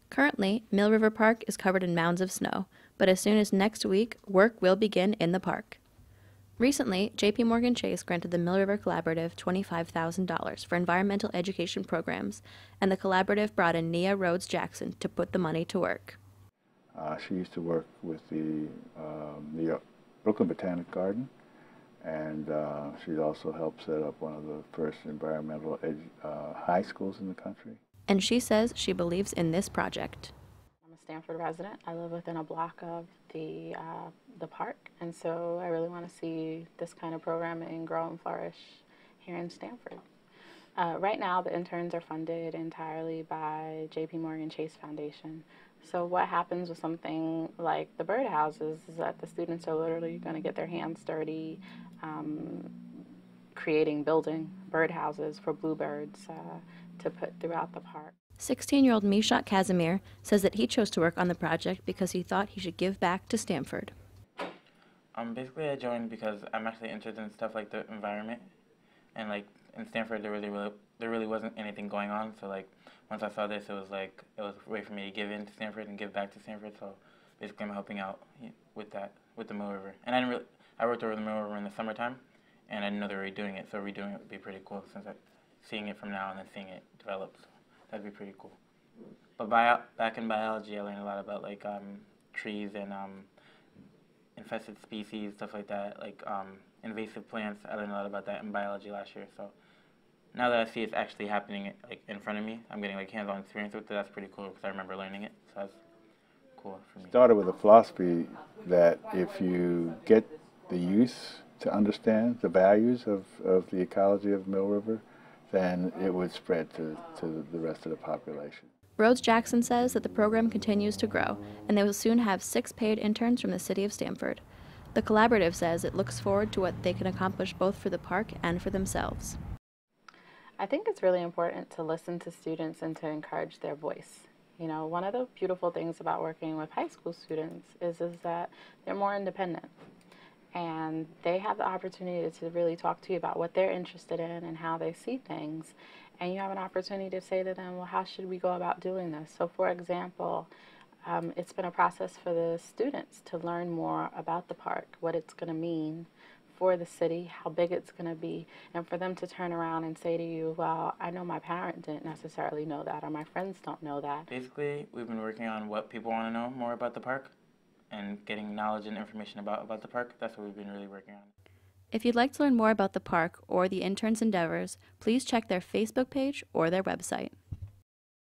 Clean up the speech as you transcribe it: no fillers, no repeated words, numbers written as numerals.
Currently, Mill River Park is covered in mounds of snow, but as soon as next week, work will begin in the park. Recently, JPMorgan Chase granted the Mill River Collaborative $25,000 for environmental education programs, and the collaborative brought in Nia Rhodes Jackson to put the money to work. She used to work with the New York Brooklyn Botanic Garden, and she's also helped set up one of the first environmental high schools in the country. And she says she believes in this project. I'm a Stanford resident. I live within a block of the park, and so I really want to see this kind of programming grow and flourish here in Stanford. Right now, the interns are funded entirely by JPMorgan Chase Foundation. So what happens with something like the birdhouses is that the students are literally going to get their hands dirty building birdhouses for bluebirds to put throughout the park. 16-year-old Mishak Casimir says that he chose to work on the project because he thought he should give back to Stanford. Basically I joined because I'm actually interested in stuff like the environment, and like in Stanford there really wasn't anything going on, so like once I saw this it was a way for me to give in to Stanford and give back to Stanford. So basically I'm helping out with the Mill River. And I worked over the Mill River in the summertime, and I didn't know they were redoing it, so redoing it would be pretty cool since seeing it from now and then seeing it develop. So that'd be pretty cool. But back in biology I learned a lot about like trees and infested species, stuff like that, like invasive plants. I learned a lot about that in biology last year. So now that I see it's actually happening like in front of me, I'm getting like hands-on experience with it. That's pretty cool because I remember learning it. So that's cool for me. Started with a philosophy that if you get the youth to understand the values of the ecology of Mill River, then it would spread to the rest of the population. Rhodes Jackson says that the program continues to grow, and they will soon have 6 paid interns from the city of Stanford. The collaborative says it looks forward to what they can accomplish both for the park and for themselves. I think it's really important to listen to students and to encourage their voice. You know, one of the beautiful things about working with high school students is that they're more independent, and they have the opportunity to really talk to you about what they're interested in and how they see things. And you have an opportunity to say to them, well, how should we go about doing this? So for example, it's been a process for the students to learn more about the park, what it's going to mean for the city, how big it's going to be, and for them to turn around and say to you, well, I know my parent didn't necessarily know that, or my friends don't know that. Basically, we've been working on what people want to know more about the park and getting knowledge and information about the park. That's what we've been really working on. If you'd like to learn more about the park or the interns' endeavors, please check their Facebook page or their website.